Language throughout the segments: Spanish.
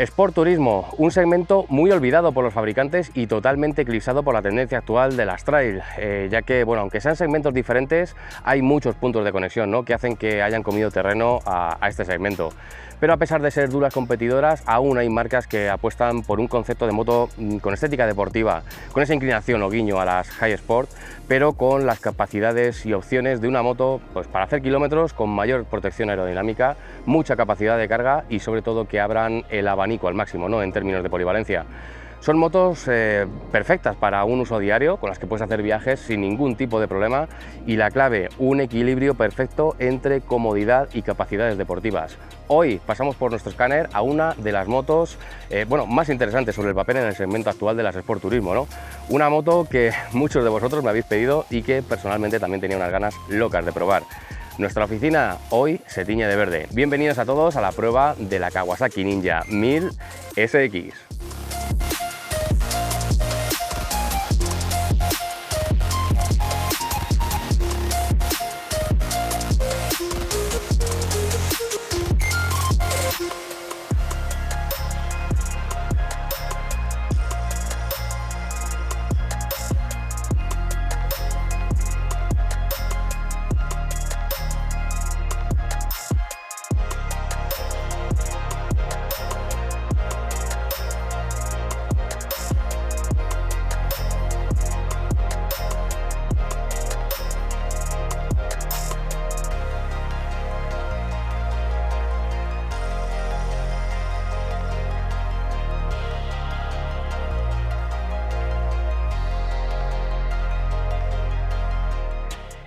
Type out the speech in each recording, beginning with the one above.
Sport Turismo, un segmento muy olvidado por los fabricantes y totalmente eclipsado por la tendencia actual de las trail, ya que, bueno, aunque sean segmentos diferentes, hay muchos puntos de conexión, ¿no?, que hacen que hayan comido terreno a este segmento. Pero a pesar de ser duras competidoras, aún hay marcas que apuestan por un concepto de moto con estética deportiva, con esa inclinación o guiño a las high sport, pero con las capacidades y opciones de una moto pues, para hacer kilómetros con mayor protección aerodinámica, mucha capacidad de carga y sobre todo que abran el abanico al máximo, ¿no?, en términos de polivalencia. Son motos perfectas para un uso diario, con las que puedes hacer viajes sin ningún tipo de problema, y la clave, un equilibrio perfecto entre comodidad y capacidades deportivas. Hoy pasamos por nuestro escáner a una de las motos más interesantes sobre el papel en el segmento actual de las Sport Turismo, ¿no? Una moto que muchos de vosotros me habéis pedido y que personalmente también tenía unas ganas locas de probar. Nuestra oficina hoy se tiñe de verde. Bienvenidos a todos a la prueba de la Kawasaki Ninja 1000 SX.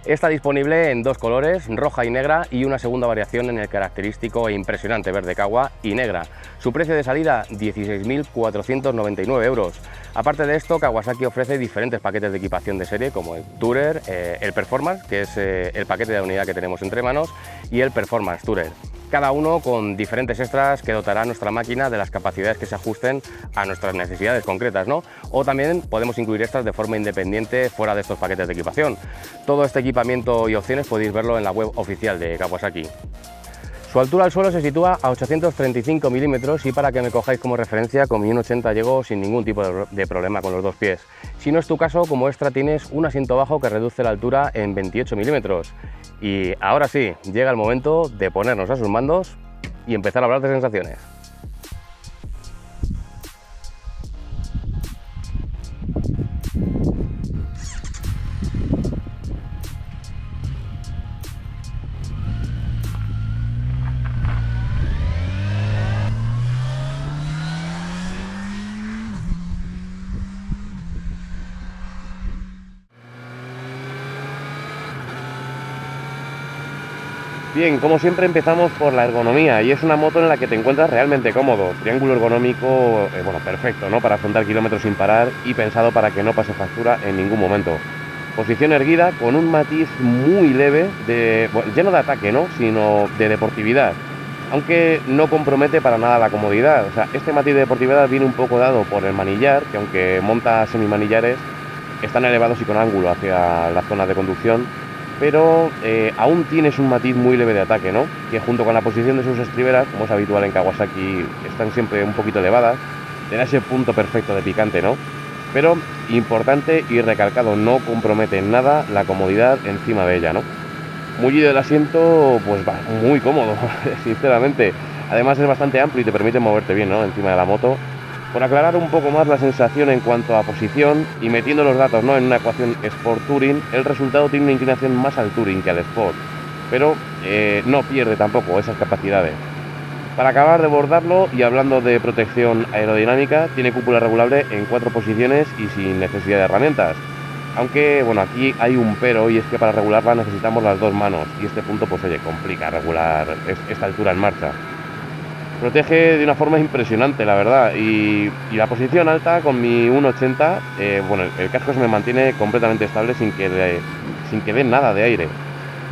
Está disponible en dos colores, roja y negra, y una segunda variación en el característico e impresionante verde Kawa y negra. Su precio de salida, 16.499 euros. Aparte de esto, Kawasaki ofrece diferentes paquetes de equipación de serie como el Tourer, el Performance, que es el paquete de unidad que tenemos entre manos, y el Performance Tourer. Cada uno con diferentes extras que dotará nuestra máquina de las capacidades que se ajusten a nuestras necesidades concretas, ¿no? O también podemos incluir extras de forma independiente fuera de estos paquetes de equipación. Todo este equipamiento y opciones podéis verlo en la web oficial de Kawasaki. Su altura al suelo se sitúa a 835 milímetros y para que me cojáis como referencia, con mi 1,80 llego sin ningún tipo de problema con los dos pies. Si no es tu caso, como extra tienes un asiento bajo que reduce la altura en 28 milímetros. Y ahora sí, llega el momento de ponernos a sus mandos y empezar a hablar de sensaciones. Bien, como siempre empezamos por la ergonomía, y es una moto en la que te encuentras realmente cómodo. Triángulo ergonómico, perfecto, ¿no?, para afrontar kilómetros sin parar y pensado para que no pase factura en ningún momento. Posición erguida con un matiz muy leve, ya no de ataque, ¿no?, sino de deportividad, aunque no compromete para nada la comodidad. O sea, este matiz de deportividad viene un poco dado por el manillar, que aunque monta semimanillares, están elevados y con ángulo hacia la zona de conducción, pero aún tienes un matiz muy leve de ataque, ¿no?, que junto con la posición de sus estriberas, como es habitual en Kawasaki, están siempre un poquito elevadas, te da ese punto perfecto de picante, ¿no? Pero importante y recalcado, no compromete en nada la comodidad encima de ella, ¿no? Mullido del asiento, pues va muy cómodo, sinceramente. Además es bastante amplio y te permite moverte bien, ¿no?, encima de la moto. Por aclarar un poco más la sensación en cuanto a posición y metiendo los datos, ¿no?, en una ecuación Sport Touring, el resultado tiene una inclinación más al Touring que al Sport, pero no pierde tampoco esas capacidades. Para acabar de bordarlo, y hablando de protección aerodinámica, tiene cúpula regulable en 4 posiciones y sin necesidad de herramientas. Aunque, bueno, aquí hay un pero, y es que para regularla necesitamos las dos manos, y este punto, pues oye, complica regular esta altura en marcha. Protege de una forma impresionante, la verdad, y la posición alta con mi 1,80, el casco se me mantiene completamente estable sin que dé nada de aire,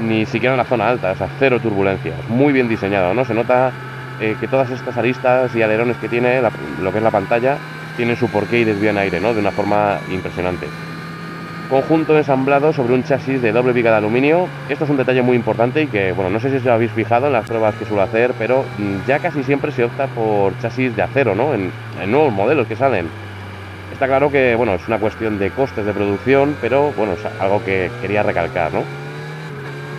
ni siquiera en la zona alta, o sea, cero turbulencias. Muy bien diseñado, ¿no? Se nota que todas estas aristas y alerones que tiene, lo que es la pantalla, tienen su porqué y desvían aire, ¿no?, de una forma impresionante. conjunto ensamblado sobre un chasis de doble viga de aluminio. Esto es un detalle muy importante y que, bueno, no sé si os habéis fijado en las pruebas que suelo hacer, pero ya casi siempre se opta por chasis de acero, ¿no? En nuevos modelos que salen. Está claro que, bueno, es una cuestión de costes de producción, pero, bueno, es algo que quería recalcar, ¿no?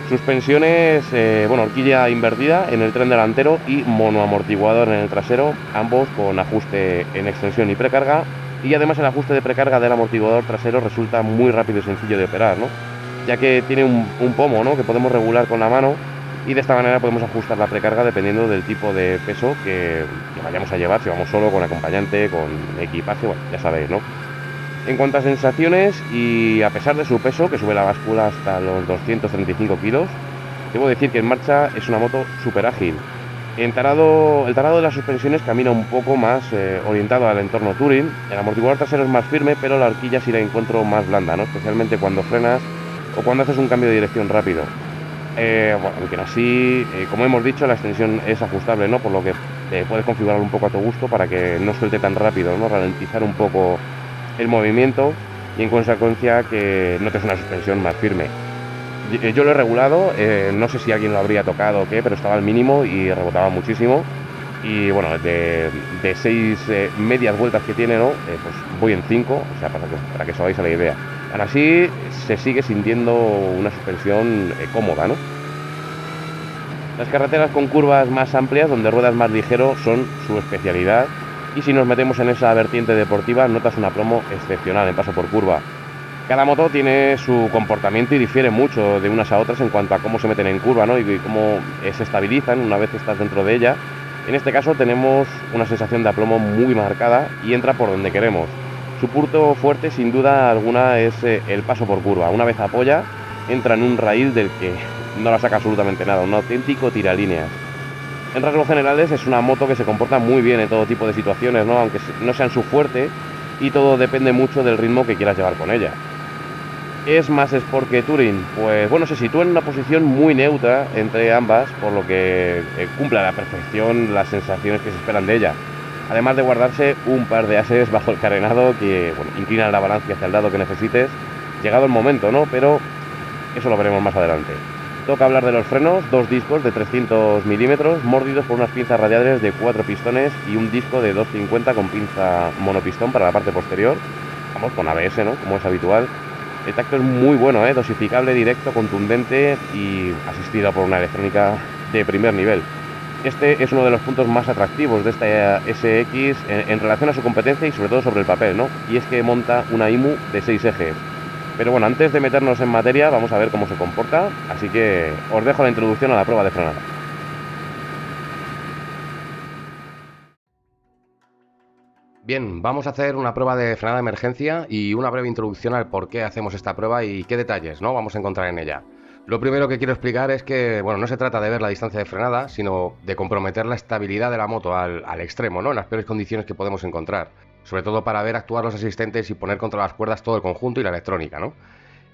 Suspensiones, bueno, horquilla invertida en el tren delantero y monoamortiguador en el trasero, ambos con ajuste en extensión y precarga. Y además el ajuste de precarga del amortiguador trasero resulta muy rápido y sencillo de operar, ¿no? Ya que tiene un pomo, ¿no?, que podemos regular con la mano y de esta manera podemos ajustar la precarga dependiendo del tipo de peso que vayamos a llevar, si vamos solo, con acompañante, con equipaje, bueno, ya sabéis, ¿no? En cuanto a sensaciones, y a pesar de su peso, que sube la báscula hasta los 235 kilos, debo decir que en marcha es una moto súper ágil. El tarado de las suspensiones camina un poco más orientado al entorno touring. El amortiguador trasero es más firme, pero la horquilla sí la encuentro más blanda, ¿no? Especialmente cuando frenas o cuando haces un cambio de dirección rápido. Bueno, aunque así, como hemos dicho, la extensión es ajustable, ¿no? Por lo que puedes configurar un poco a tu gusto para que no suelte tan rápido, ¿no? Ralentizar un poco el movimiento y en consecuencia que notes una suspensión más firme. Yo lo he regulado, no sé si alguien lo habría tocado o qué, pero estaba al mínimo y rebotaba muchísimo. Y bueno, de 6 medias vueltas que tiene, ¿no? Pues voy en 5, o sea, para que os hagáis a la idea. Aún así, se sigue sintiendo una suspensión cómoda, ¿no? Las carreteras con curvas más amplias, donde ruedas más ligero, son su especialidad. Y si nos metemos en esa vertiente deportiva, notas un aplomo excepcional en paso por curva. Cada moto tiene su comportamiento y difiere mucho de unas a otras en cuanto a cómo se meten en curva, ¿no? Y cómo se estabilizan una vez estás dentro de ella. En este caso tenemos una sensación de aplomo muy marcada y entra por donde queremos. Su punto fuerte, sin duda alguna, es el paso por curva. Una vez apoya, entra en un raíl del que no la saca absolutamente nada, un auténtico tiralíneas. En rasgos generales es una moto que se comporta muy bien en todo tipo de situaciones, ¿no? Aunque no sean su fuerte, y todo depende mucho del ritmo que quieras llevar con ella. ¿Es más Sport que Touring? Pues bueno, se sitúa en una posición muy neutra entre ambas, por lo que cumple a la perfección las sensaciones que se esperan de ella. Además de guardarse un par de ases bajo el carenado que, bueno, inclinan la balanza hacia el lado que necesites, llegado el momento, ¿no? Pero eso lo veremos más adelante. Toca hablar de los frenos, dos discos de 300 milímetros, mordidos por unas pinzas radiales de 4 pistones y un disco de 250 con pinza monopistón para la parte posterior. Vamos, con ABS, ¿no?, como es habitual. El tacto es muy bueno, dosificable, directo, contundente y asistido por una electrónica de primer nivel. Este es uno de los puntos más atractivos de esta SX en relación a su competencia y sobre todo sobre el papel, ¿no? Y es que monta una IMU de 6 ejes. Pero bueno, antes de meternos en materia, vamos a ver cómo se comporta, así que os dejo la introducción a la prueba de frenada. Bien, vamos a hacer una prueba de frenada de emergencia y una breve introducción al por qué hacemos esta prueba y qué detalles, ¿no?, vamos a encontrar en ella. Lo primero que quiero explicar es que, bueno, no se trata de ver la distancia de frenada, sino de comprometer la estabilidad de la moto al extremo, ¿no?, en las peores condiciones que podemos encontrar. Sobre todo para ver actuar los asistentes y poner contra las cuerdas todo el conjunto y la electrónica, ¿no?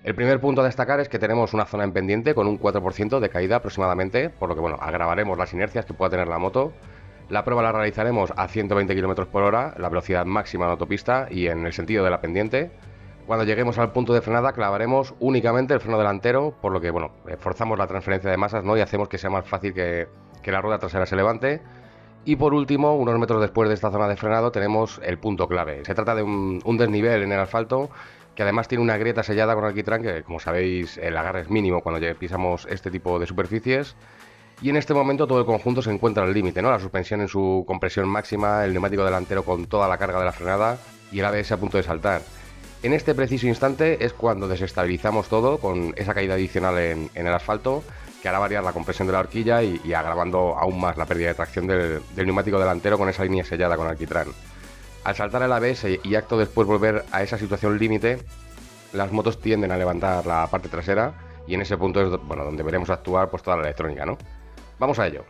El primer punto a destacar es que tenemos una zona en pendiente con un 4% de caída aproximadamente, por lo que, bueno, agravaremos las inercias que pueda tener la moto. La prueba la realizaremos a 120 km por hora, la velocidad máxima en autopista y en el sentido de la pendiente. Cuando lleguemos al punto de frenada clavaremos únicamente el freno delantero, por lo que, bueno, forzamos la transferencia de masas, ¿no?, y hacemos que sea más fácil que la rueda trasera se levante. Y por último, unos metros después de esta zona de frenado, tenemos el punto clave. Se trata de un desnivel en el asfalto que además tiene una grieta sellada con alquitrán que, como sabéis, el agarre es mínimo cuando pisamos este tipo de superficies. Y en este momento todo el conjunto se encuentra al límite, ¿no? La suspensión en su compresión máxima, el neumático delantero con toda la carga de la frenada y el ABS a punto de saltar. En este preciso instante es cuando desestabilizamos todo con esa caída adicional en el asfalto, que hará variar la compresión de la horquilla y agravando aún más la pérdida de tracción del neumático delantero con esa línea sellada con alquitrán. Al saltar el ABS y acto después volver a esa situación límite, las motos tienden a levantar la parte trasera y en ese punto es, bueno, donde veremos actuar pues toda la electrónica, ¿no? Vamos a ello.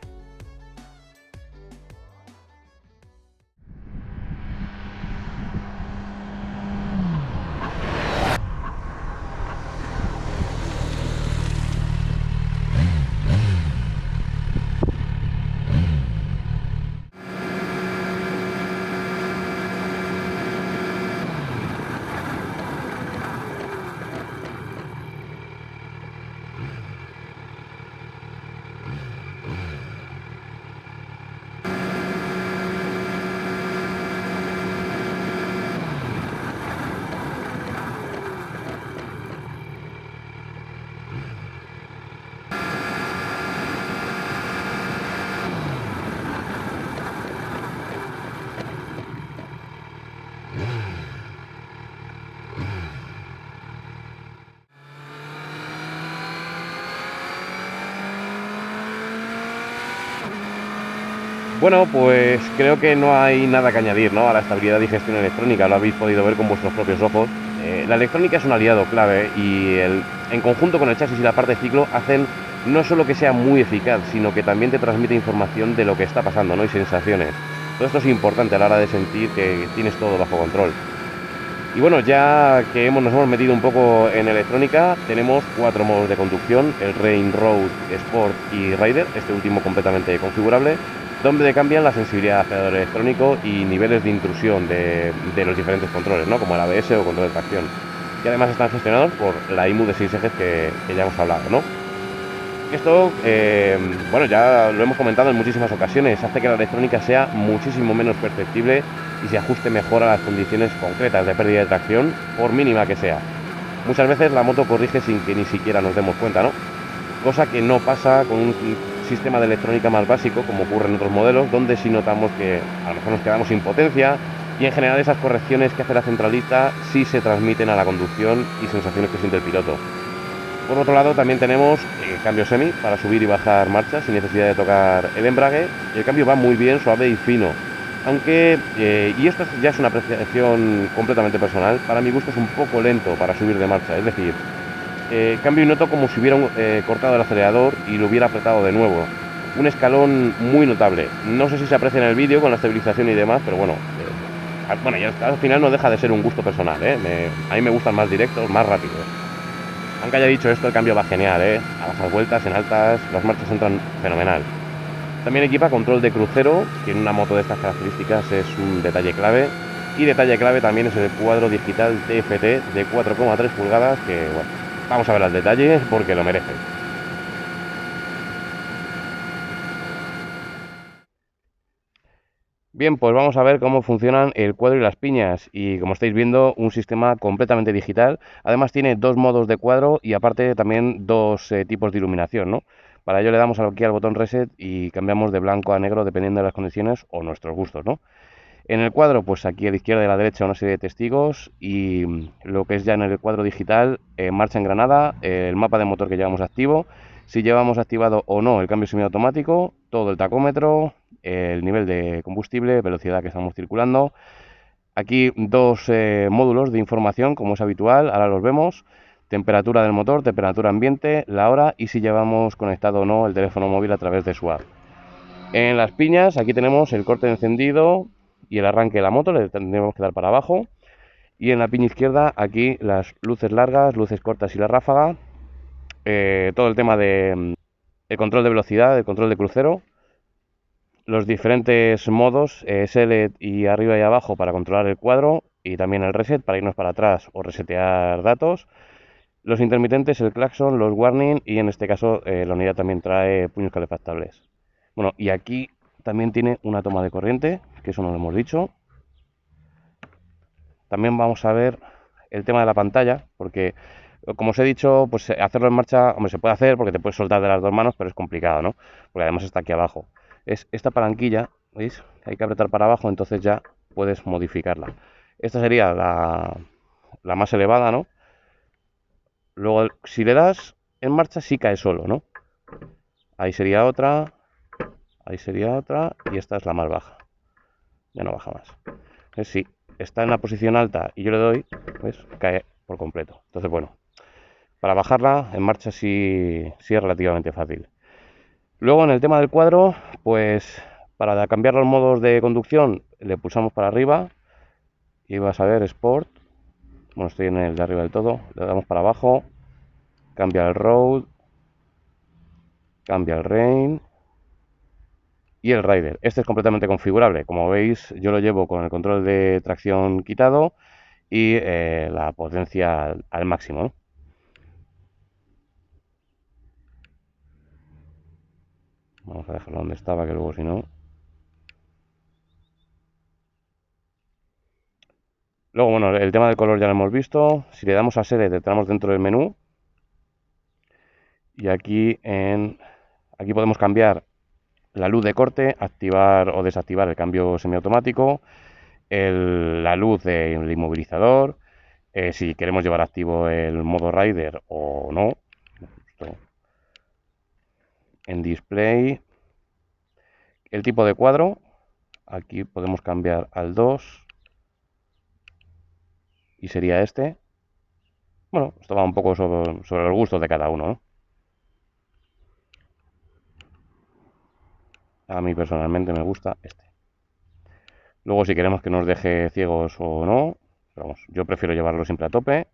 Bueno, pues creo que no hay nada que añadir, ¿no?, a la estabilidad y gestión electrónica, lo habéis podido ver con vuestros propios ojos. La electrónica es un aliado clave y en conjunto con el chasis y la parte de ciclo hacen no solo que sea muy eficaz, sino que también te transmite información de lo que está pasando, ¿no?, y sensaciones. Todo esto es importante a la hora de sentir que tienes todo bajo control. Y bueno, ya que nos hemos metido un poco en electrónica, tenemos 4 modos de conducción: el Rain, Road, Sport y Rider, este último completamente configurable, donde cambian la sensibilidad de acelerador electrónico y niveles de intrusión de los diferentes controles, ¿no?, como el ABS o control de tracción. Y además están gestionados por la IMU de 6 ejes que ya hemos hablado, ¿no? Esto, bueno, ya lo hemos comentado en muchísimas ocasiones, hace que la electrónica sea muchísimo menos perceptible y se ajuste mejor a las condiciones concretas de pérdida de tracción, por mínima que sea. Muchas veces la moto corrige sin que ni siquiera nos demos cuenta, ¿no? Cosa que no pasa con un sistema de electrónica más básico, como ocurre en otros modelos, donde sí notamos que a lo mejor nos quedamos sin potencia y en general esas correcciones que hace la centralita sí se transmiten a la conducción y sensaciones que siente el piloto. Por otro lado, también tenemos cambio semi para subir y bajar marchas sin necesidad de tocar el embrague. Y el cambio va muy bien, suave y fino. Aunque, y esto ya es una apreciación completamente personal, para mi gusto es un poco lento para subir de marcha. Es decir, cambio y noto como si hubiera cortado el acelerador y lo hubiera apretado de nuevo. Un escalón muy notable. No sé si se aprecia en el vídeo con la estabilización y demás, pero bueno, bueno, y al final no deja de ser un gusto personal, ¿eh? A mí me gustan más directos, más rápidos. Aunque haya dicho esto, el cambio va genial, ¿eh? A bajas vueltas, en altas, las marchas entran fenomenal. También equipa control de crucero, que en una moto de estas características es un detalle clave. Y detalle clave también es el cuadro digital TFT de 4,3 pulgadas, que bueno, vamos a ver al detalle porque lo merece. Bien, pues vamos a ver cómo funcionan el cuadro y las piñas. Y como estáis viendo, un sistema completamente digital. Además tiene 2 modos de cuadro y aparte también 2 tipos de iluminación, ¿no? Para ello le damos aquí al botón reset y cambiamos de blanco a negro dependiendo de las condiciones o nuestros gustos, ¿no? En el cuadro, pues aquí a la izquierda y a la derecha una serie de testigos y lo que es ya en el cuadro digital, marcha en granada, el mapa de motor que llevamos activo, si llevamos activado o no el cambio semiautomático, todo el tacómetro, el nivel de combustible, velocidad que estamos circulando. Aquí 2 módulos de información, como es habitual, ahora los vemos: temperatura del motor, temperatura ambiente, la hora y si llevamos conectado o no el teléfono móvil a través de su app. En las piñas, aquí tenemos el corte de encendido y el arranque de la moto, le tendremos que dar para abajo. Y en la piña izquierda, aquí las luces largas, luces cortas y la ráfaga. Todo el tema de el control de velocidad, el control de crucero. Los diferentes modos, select y arriba y abajo para controlar el cuadro. Y también el reset para irnos para atrás o resetear datos. Los intermitentes, el claxon, los warning y en este caso la unidad también trae puños calefactables. Bueno, y aquí también tiene una toma de corriente, que eso no lo hemos dicho. También vamos a ver el tema de la pantalla, porque como os he dicho, pues hacerlo en marcha, hombre, se puede hacer porque te puedes soltar de las 2 manos, pero es complicado, ¿no? Porque además está aquí abajo. Es esta palanquilla, ¿veis? Hay que apretar para abajo, entonces ya puedes modificarla. Esta sería la más elevada, ¿no? Luego, si le das en marcha, sí cae solo, ¿no? Ahí sería otra, y esta es la más baja. Ya no baja más. Entonces, si está en la posición alta y yo le doy, pues cae por completo. Entonces, bueno, para bajarla en marcha sí es relativamente fácil. Luego, en el tema del cuadro, pues para cambiar los modos de conducción le pulsamos para arriba y vas a ver Sport. Bueno, estoy en el de arriba del todo. Le damos para abajo, cambia el Road, cambia el Rain y el Rider. Este es completamente configurable. Como veis, yo lo llevo con el control de tracción quitado y la potencia al máximo, ¿no? Vamos a dejarlo donde estaba, que luego si no... Luego, bueno, el tema del color ya lo hemos visto. Si le damos a Select, entramos dentro del menú. Y aquí podemos cambiar la luz de corte, activar o desactivar el cambio semiautomático, la luz del inmovilizador, si queremos llevar activo el modo Rider o no. En display. El tipo de cuadro, aquí podemos cambiar al 2 y sería este. Bueno, esto va un poco sobre los gustos de cada uno, ¿no? A mí personalmente me gusta este. Luego si queremos que nos deje ciegos o no, vamos, yo prefiero llevarlo siempre a tope.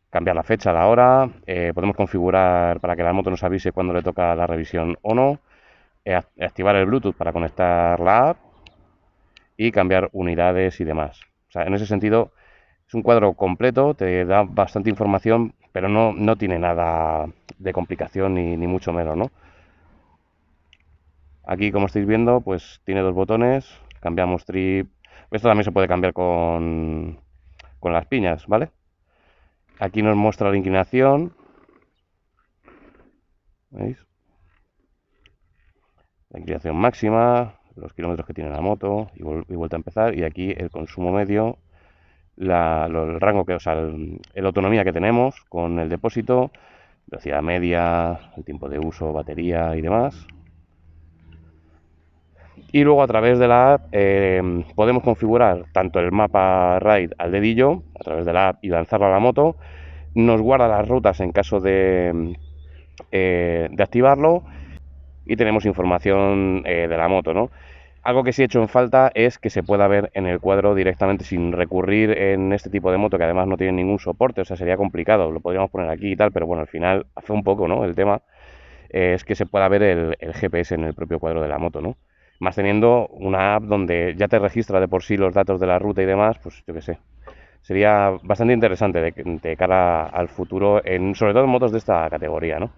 Cambiar la fecha, la hora, podemos configurar para que la moto nos avise cuando le toca la revisión o no, activar el Bluetooth para conectar la app y cambiar unidades y demás. O sea, en ese sentido es un cuadro completo, te da bastante información, pero no tiene nada de complicación ni mucho menos, ¿no? Aquí, como estáis viendo, pues tiene dos botones, cambiamos trip. Esto también se puede cambiar con las piñas, ¿vale? Aquí nos muestra la inclinación, ¿veis? La inclinación máxima, los kilómetros que tiene la moto y vuelta a empezar. Y aquí el consumo medio, el rango o sea, la autonomía que tenemos con el depósito, velocidad media, el tiempo de uso, batería y demás. Y luego a través de la app podemos configurar tanto el mapa RAID al dedillo, a través de la app y lanzarlo a la moto. Nos guarda las rutas en caso de activarlo y tenemos información de la moto, ¿no? Algo que sí he hecho en falta es que se pueda ver en el cuadro directamente sin recurrir en este tipo de moto que además no tiene ningún soporte, o sea, sería complicado, lo podríamos poner aquí y tal, pero bueno, al final hace un poco, ¿no? El tema es que se pueda ver el GPS en el propio cuadro de la moto, ¿no? Más teniendo una app donde ya te registra de por sí los datos de la ruta y demás, pues yo qué sé. Sería bastante interesante de cara al futuro, sobre todo en motos de esta categoría, ¿no?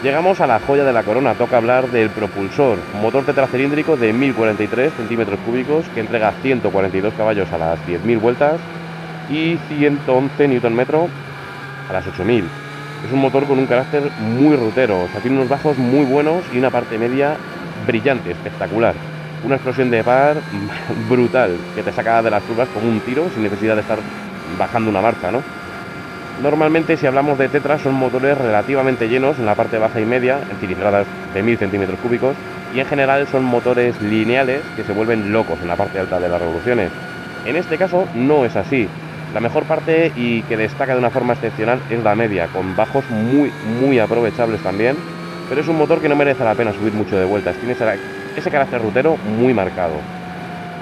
Llegamos a la joya de la corona, toca hablar del propulsor, motor tetracilíndrico de 1043 centímetros cúbicos que entrega 142 caballos a las 10.000 vueltas y 111 Nm a las 8.000. Es un motor con un carácter muy rutero, o sea, tiene unos bajos muy buenos y una parte media brillante, espectacular. Una explosión de par brutal que te saca de las curvas como un tiro sin necesidad de estar bajando una marcha, ¿no? Normalmente, si hablamos de Tetra, son motores relativamente llenos en la parte baja y media, en cilindradas de 1000 centímetros cúbicos, y en general son motores lineales que se vuelven locos en la parte alta de las revoluciones. En este caso no es así. La mejor parte y que destaca de una forma excepcional es la media, con bajos muy aprovechables también, pero es un motor que no merece la pena subir mucho de vueltas, tiene ese carácter rutero muy marcado.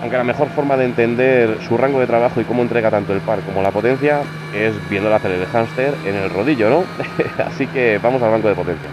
Aunque la mejor forma de entender su rango de trabajo y cómo entrega tanto el par como la potencia es viéndola hacer el hámster en el rodillo, ¿no? Así que vamos al banco de potencia.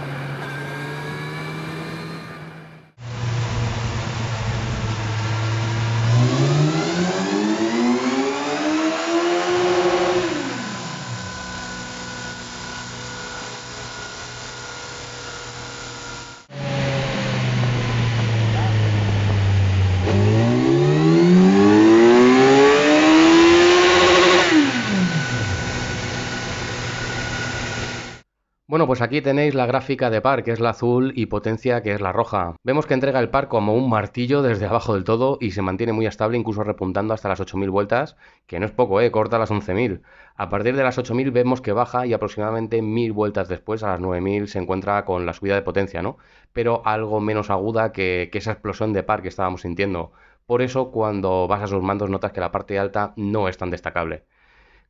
Bueno, pues aquí tenéis la gráfica de par, que es la azul, y potencia, que es la roja. Vemos que entrega el par como un martillo desde abajo del todo y se mantiene muy estable, incluso repuntando hasta las 8.000 vueltas, que no es poco, corta las 11.000. A partir de las 8.000 vemos que baja y aproximadamente 1.000 vueltas después, a las 9.000, se encuentra con la subida de potencia, ¿no? Pero algo menos aguda que esa explosión de par que estábamos sintiendo. Por eso, cuando vas a sus mandos notas que la parte alta no es tan destacable.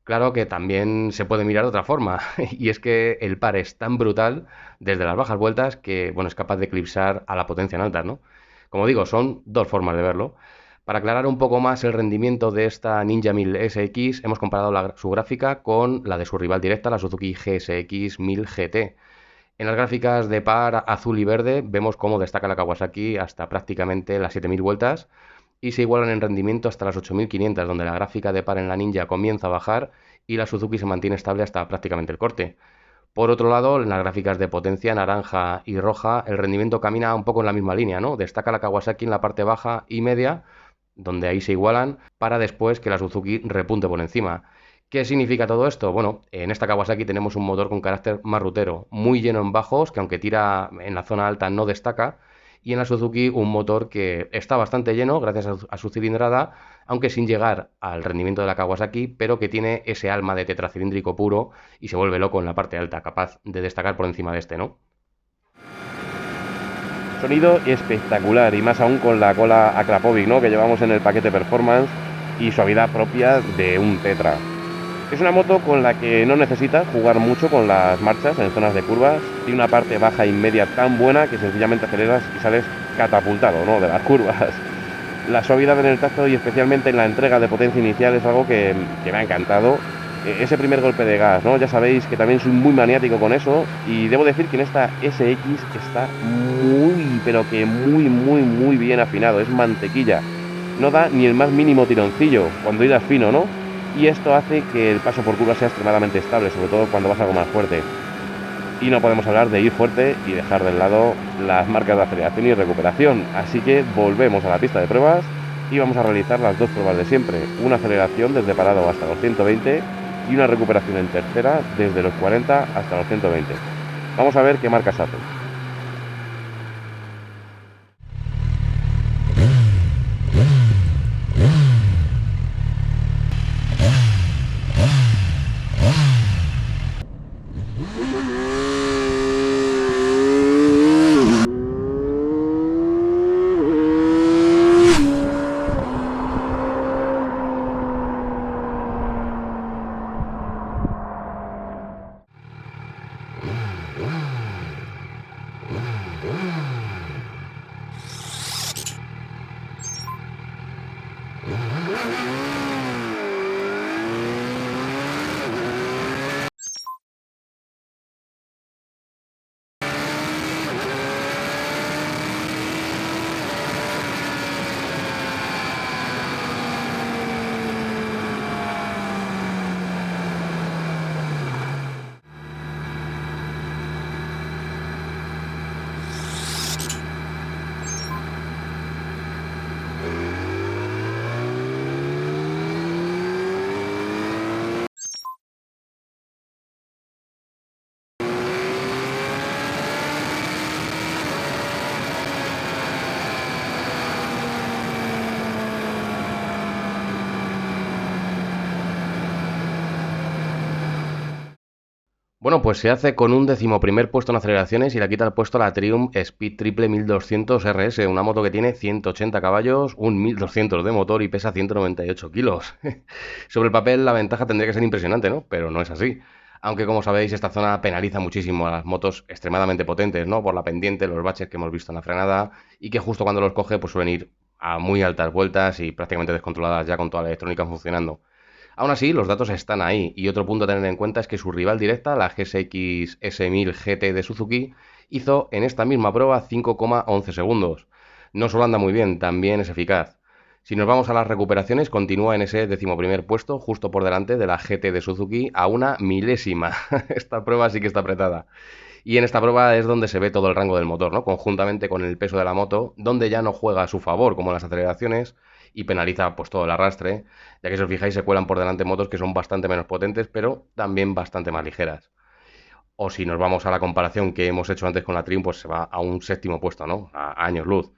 Claro que también se puede mirar de otra forma, y es que el par es tan brutal desde las bajas vueltas que, bueno, es capaz de eclipsar a la potencia en altas, ¿no? Como digo, son dos formas de verlo. Para aclarar un poco más el rendimiento de esta Ninja 1000 SX, hemos comparado su gráfica con la de su rival directa, la Suzuki GSX 1000 GT. En las gráficas de par azul y verde vemos cómo destaca la Kawasaki hasta prácticamente las 7000 vueltas, y se igualan en rendimiento hasta las 8500, donde la gráfica de par en la Ninja comienza a bajar y la Suzuki se mantiene estable hasta prácticamente el corte. Por otro lado, en las gráficas de potencia naranja y roja, el rendimiento camina un poco en la misma línea, ¿no? Destaca la Kawasaki en la parte baja y media, donde ahí se igualan, para después que la Suzuki repunte por encima. ¿Qué significa todo esto? Bueno, en esta Kawasaki tenemos un motor con carácter más rutero, muy lleno en bajos, que aunque tira en la zona alta no destaca, y en la Suzuki un motor que está bastante lleno gracias a su cilindrada, aunque sin llegar al rendimiento de la Kawasaki, pero que tiene ese alma de tetracilíndrico puro y se vuelve loco en la parte alta, capaz de destacar por encima de este, ¿no? Sonido espectacular y más aún con la cola Akrapovic, ¿no?, que llevamos en el paquete Performance y suavidad propia de un Tetra. Es una moto con la que no necesitas jugar mucho con las marchas en zonas de curvas. Tiene una parte baja y media tan buena que sencillamente aceleras y sales catapultado, ¿no?, de las curvas. La suavidad en el tacto y especialmente en la entrega de potencia inicial es algo que me ha encantado. Ese primer golpe de gas, ¿no? Ya sabéis que también soy muy maniático con eso y debo decir que en esta SX está muy, pero que muy bien afinado. Es mantequilla. No da ni el más mínimo tironcillo cuando irás fino, ¿no? Y esto hace que el paso por curva sea extremadamente estable, sobre todo cuando vas algo más fuerte. Y no podemos hablar de ir fuerte y dejar de lado las marcas de aceleración y recuperación. Así que volvemos a la pista de pruebas y vamos a realizar las dos pruebas de siempre. Una aceleración desde parado hasta los 120 y una recuperación en tercera desde los 40 hasta los 120. Vamos a ver qué marcas hacen. Bueno, pues se hace con un 11º puesto en aceleraciones y le quita el puesto a la Triumph Speed Triple 1200 RS, una moto que tiene 180 caballos, un 1200 de motor y pesa 198 kilos. Sobre el papel la ventaja tendría que ser impresionante, ¿no? Pero no es así. Aunque como sabéis esta zona penaliza muchísimo a las motos extremadamente potentes, ¿no? Por la pendiente, los baches que hemos visto en la frenada y que justo cuando los coge pues suelen ir a muy altas vueltas y prácticamente descontroladas ya con toda la electrónica funcionando. Aún así, los datos están ahí, y otro punto a tener en cuenta es que su rival directa, la GSX S1000 GT de Suzuki, hizo en esta misma prueba 5,11 segundos. No solo anda muy bien, también es eficaz. Si nos vamos a las recuperaciones, continúa en ese 11º puesto, justo por delante de la GT de Suzuki, a una milésima. Esta prueba sí que está apretada. Y en esta prueba es donde se ve todo el rango del motor, ¿no? Conjuntamente con el peso de la moto, donde ya no juega a su favor, como en las aceleraciones, y penaliza pues todo el arrastre, ya que si os fijáis se cuelan por delante motos que son bastante menos potentes, pero también bastante más ligeras. O si nos vamos a la comparación que hemos hecho antes con la Trim, pues se va a un 7º puesto, ¿no? A años luz.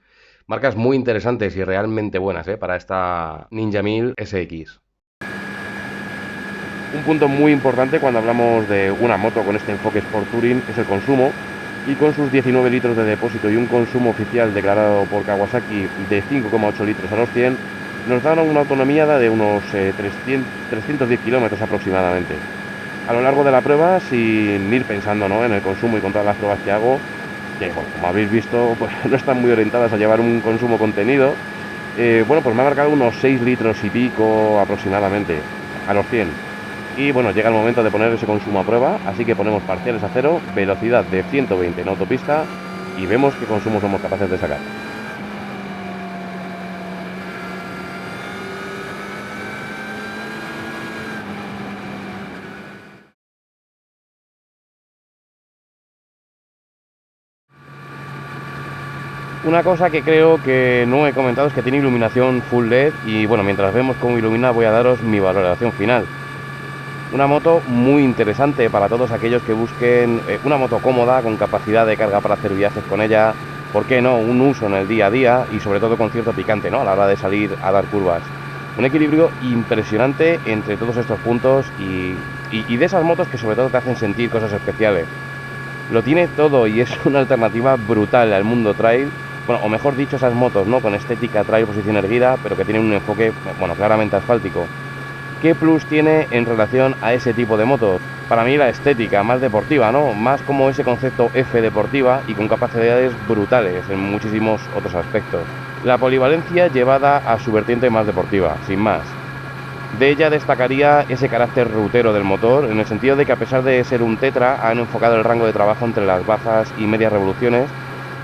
Marcas muy interesantes y realmente buenas, para esta Ninja 1000 SX. Un punto muy importante cuando hablamos de una moto con este enfoque Sport Touring es el consumo, y con sus 19 litros de depósito y un consumo oficial declarado por Kawasaki de 5,8 litros a los 100, nos dan una autonomía de unos 310 kilómetros aproximadamente. A lo largo de la prueba, sin ir pensando, ¿no?, en el consumo y con todas las pruebas que hago, que bueno, como habéis visto, pues no están muy orientadas a llevar un consumo contenido, bueno, pues me ha marcado unos 6 litros y pico aproximadamente a los 100. Y bueno, llega el momento de poner ese consumo a prueba, así que ponemos parciales a cero, velocidad de 120 en autopista y vemos qué consumo somos capaces de sacar. Una cosa que creo que no he comentado es que tiene iluminación full LED y bueno, mientras vemos cómo ilumina voy a daros mi valoración final. Una moto muy interesante para todos aquellos que busquen una moto cómoda, con capacidad de carga para hacer viajes con ella, ¿por qué no?, un uso en el día a día y sobre todo con cierto picante, ¿no?, a la hora de salir a dar curvas. Un equilibrio impresionante entre todos estos puntos y de esas motos que sobre todo te hacen sentir cosas especiales. Lo tiene todo y es una alternativa brutal al mundo trail, bueno, o mejor dicho, esas motos, ¿no?, con estética trail, posición erguida, pero que tienen un enfoque, bueno, claramente asfáltico. ¿Qué plus tiene en relación a ese tipo de motos? Para mí la estética, más deportiva, ¿no?, más como ese concepto F deportiva y con capacidades brutales en muchísimos otros aspectos. La polivalencia llevada a su vertiente más deportiva, sin más. De ella destacaría ese carácter rutero del motor, en el sentido de que a pesar de ser un tetra, han enfocado el rango de trabajo entre las bajas y medias revoluciones,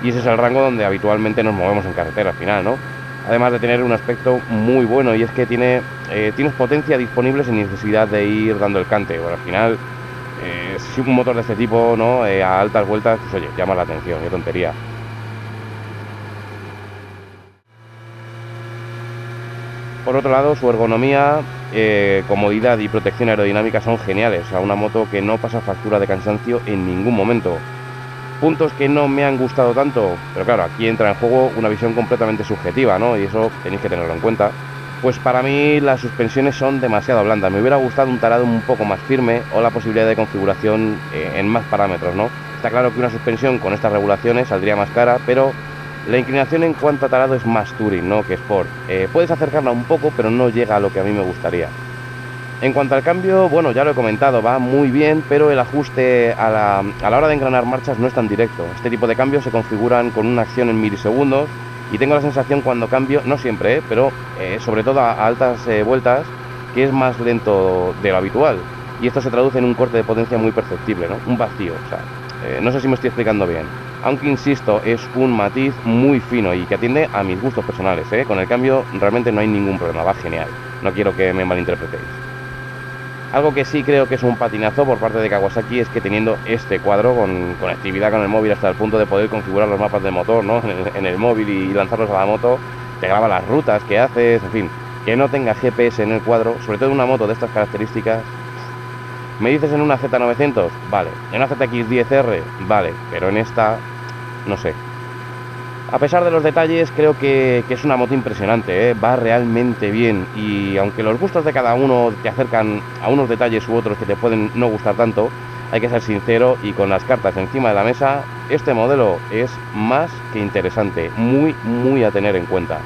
y ese es el rango donde habitualmente nos movemos en carretera al final, ¿no? Además de tener un aspecto muy bueno, y es que tienes potencia disponible sin necesidad de ir dando el cante. Bueno, al final, si un motor de este tipo, ¿no?, a altas vueltas, pues oye, llama la atención, qué tontería. Por otro lado, su ergonomía, comodidad y protección aerodinámica son geniales. O sea, una moto que no pasa factura de cansancio en ningún momento. Puntos que no me han gustado tanto, pero claro, aquí entra en juego una visión completamente subjetiva, ¿no?, y eso tenéis que tenerlo en cuenta. Pues para mí las suspensiones son demasiado blandas. Me hubiera gustado un tarado un poco más firme o la posibilidad de configuración en más parámetros, ¿no? Está claro que una suspensión con estas regulaciones saldría más cara, pero la inclinación en cuanto a tarado es más touring, ¿no?, que sport. Puedes acercarla un poco, pero no llega a lo que a mí me gustaría. En cuanto al cambio, bueno, ya lo he comentado, va muy bien, pero el ajuste a la hora de engranar marchas no es tan directo. Este tipo de cambios se configuran con una acción en milisegundos y tengo la sensación cuando cambio, no siempre, pero sobre todo a altas vueltas, que es más lento de lo habitual. Y esto se traduce en un corte de potencia muy perceptible, ¿no?, un vacío. O sea, no sé si me estoy explicando bien. Aunque insisto, es un matiz muy fino y que atiende a mis gustos personales, ¿eh? Con el cambio realmente no hay ningún problema, va genial. No quiero que me malinterpretéis. Algo que sí creo que es un patinazo por parte de Kawasaki es que teniendo este cuadro con conectividad con el móvil hasta el punto de poder configurar los mapas de motor, ¿no?, en el móvil y lanzarlos a la moto, te graba las rutas que haces, en fin, que no tenga GPS en el cuadro, sobre todo en una moto de estas características. ¿Me dices en una Z900? Vale. ¿En una ZX10R? Vale. Pero en esta, no sé. A pesar de los detalles, creo que es una moto impresionante, ¿eh? Va realmente bien y aunque los gustos de cada uno te acercan a unos detalles u otros que te pueden no gustar tanto, hay que ser sincero y con las cartas encima de la mesa, este modelo es más que interesante, muy a tener en cuenta.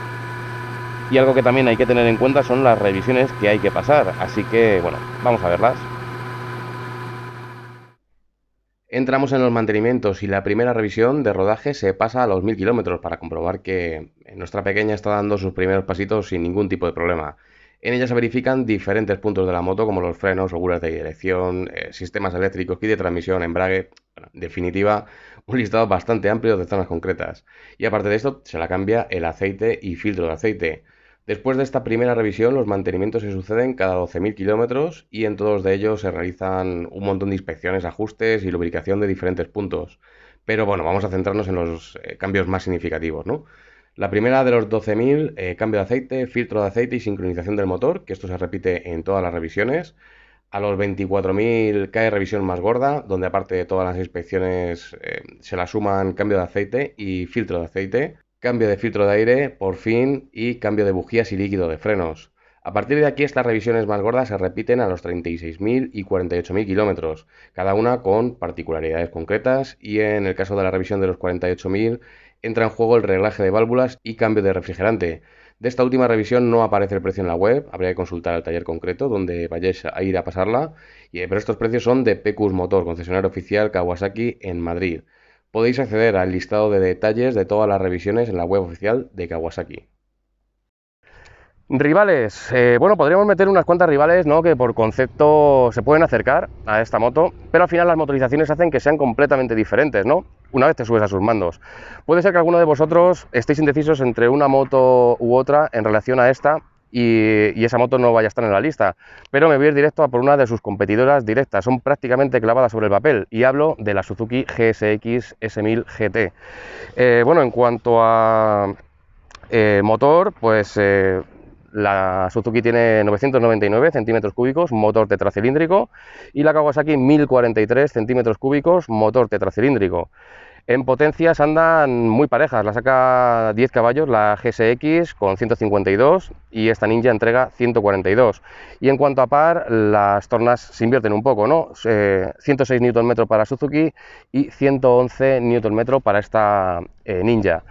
Y algo que también hay que tener en cuenta son las revisiones que hay que pasar, así que bueno, vamos a verlas. Entramos en los mantenimientos y la primera revisión de rodaje se pasa a los 1000 kilómetros para comprobar que nuestra pequeña está dando sus primeros pasitos sin ningún tipo de problema. En ella se verifican diferentes puntos de la moto como los frenos, seguros de dirección, sistemas eléctricos y de transmisión, embrague, bueno, en definitiva, un listado bastante amplio de zonas concretas. Y aparte de esto, se la cambia el aceite y filtro de aceite. Después de esta primera revisión, los mantenimientos se suceden cada 12.000 kilómetros y en todos de ellos se realizan un montón de inspecciones, ajustes y lubricación de diferentes puntos. Pero bueno, vamos a centrarnos en los cambios más significativos, ¿no? La primera de los 12.000, cambio de aceite, filtro de aceite y sincronización del motor, que esto se repite en todas las revisiones. A los 24.000 cae revisión más gorda, donde aparte de todas las inspecciones se la suman cambio de aceite y filtro de aceite, cambio de filtro de aire, por fin, y cambio de bujías y líquido de frenos. A partir de aquí estas revisiones más gordas se repiten a los 36.000 y 48.000 kilómetros, cada una con particularidades concretas y en el caso de la revisión de los 48.000 entra en juego el reglaje de válvulas y cambio de refrigerante. De esta última revisión no aparece el precio en la web, habría que consultar el taller concreto donde vayáis a ir a pasarla, pero estos precios son de Pecus Motor, concesionario oficial Kawasaki en Madrid. Podéis acceder al listado de detalles de todas las revisiones en la web oficial de Kawasaki. Rivales, bueno, podríamos meter unas cuantas rivales, ¿no?, que por concepto se pueden acercar a esta moto, pero al final las motorizaciones hacen que sean completamente diferentes, ¿no?, una vez te subes a sus mandos. Puede ser que alguno de vosotros estéis indecisos entre una moto u otra en relación a esta y esa moto no vaya a estar en la lista, pero me voy a ir directo a por una de sus competidoras directas, son prácticamente clavadas sobre el papel, y hablo de la Suzuki GSX S1000 GT. Bueno, en cuanto a motor, pues la Suzuki tiene 999 centímetros cúbicos, motor tetracilíndrico, y la Kawasaki 1043 centímetros cúbicos, motor tetracilíndrico. En potencias andan muy parejas, la saca 10 caballos la GSX con 152 y esta Ninja entrega 142. Y en cuanto a par, las tornas se invierten un poco, ¿no? 106 Nm para Suzuki y 111 Nm para esta Ninja.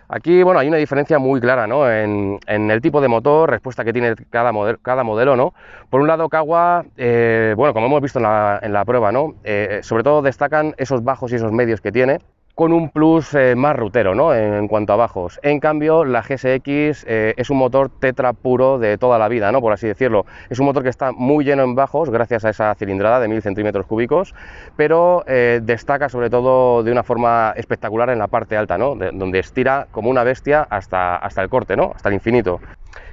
Aquí, bueno, hay una diferencia muy clara, ¿no? En el tipo de motor, respuesta que tiene cada modelo, ¿no? Por un lado, Kawa, bueno, como hemos visto en la prueba, ¿no? Sobre todo destacan esos bajos y esos medios que tiene, con un plus más rutero, ¿no? En cuanto a bajos. En cambio, la GSX es un motor tetra puro de toda la vida, ¿no? Por así decirlo. Es un motor que está muy lleno en bajos gracias a esa cilindrada de 1000 centímetros cúbicos, pero destaca sobre todo de una forma espectacular en la parte alta, ¿no? Donde estira como una bestia hasta el corte, ¿no? Hasta el infinito.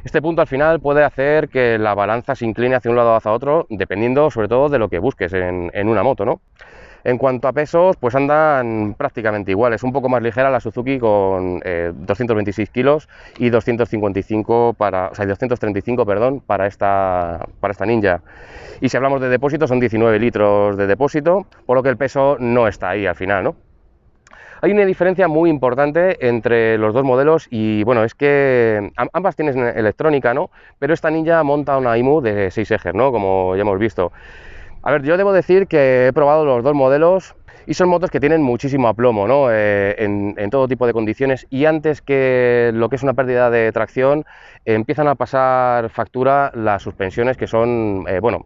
Este punto al final puede hacer que la balanza se incline hacia un lado o hacia otro, dependiendo sobre todo de lo que busques en una moto, ¿no? En cuanto a pesos, pues andan prácticamente iguales, un poco más ligera la Suzuki con 226 kilos y 235 235, perdón, para esta Ninja. Y si hablamos de depósito, son 19 litros de depósito, por lo que el peso no está ahí al final, ¿no? Hay una diferencia muy importante entre los dos modelos y bueno, es que ambas tienen electrónica, ¿no? Pero esta Ninja monta una IMU de 6 ejes, ¿no? Como ya hemos visto. A ver, yo debo decir que he probado los dos modelos y son motos que tienen muchísimo aplomo, ¿no? En todo tipo de condiciones, y antes que lo que es una pérdida de tracción, empiezan a pasar factura las suspensiones que son, bueno,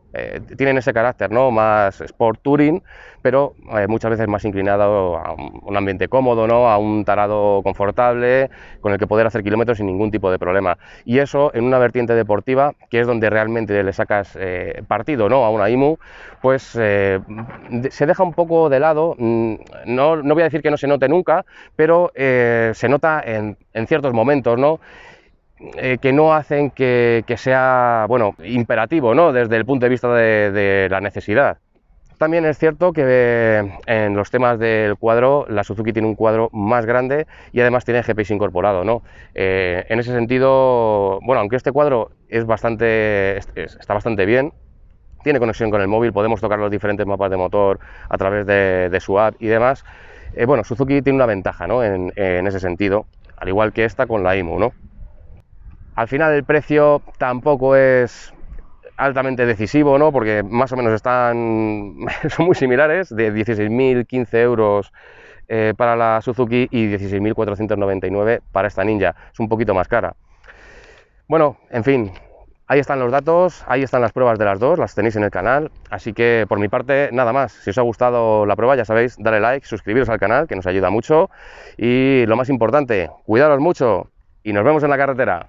tienen ese carácter, ¿no? Más sport touring, pero muchas veces más inclinado a un ambiente cómodo, ¿no? A un tarado confortable con el que poder hacer kilómetros sin ningún tipo de problema. Y eso en una vertiente deportiva, que es donde realmente le sacas partido, ¿no? A una IMU, pues se deja un poco de lado. No voy a decir que no se note nunca, pero se nota en ciertos momentos, ¿no? Que no hacen que sea, bueno, imperativo, ¿no? Desde el punto de vista de la necesidad. También es cierto que en los temas del cuadro, la Suzuki tiene un cuadro más grande y además tiene GPS incorporado, ¿no? En ese sentido, bueno, aunque este cuadro está bastante bien, tiene conexión con el móvil, podemos tocar los diferentes mapas de motor a través de su app y demás. Bueno, Suzuki tiene una ventaja, ¿no? En ese sentido, al igual que esta con la IMU, ¿no? Al final el precio tampoco es altamente decisivo, ¿no? Porque más o menos son muy similares, de 16.000, 15 euros para la Suzuki y 16.499 para esta Ninja. Es un poquito más cara. Bueno, en fin, ahí están los datos, ahí están las pruebas de las dos, las tenéis en el canal, así que por mi parte nada más. Si os ha gustado la prueba, ya sabéis, dale like, suscribiros al canal, que nos ayuda mucho, y lo más importante, cuidaros mucho y nos vemos en la carretera.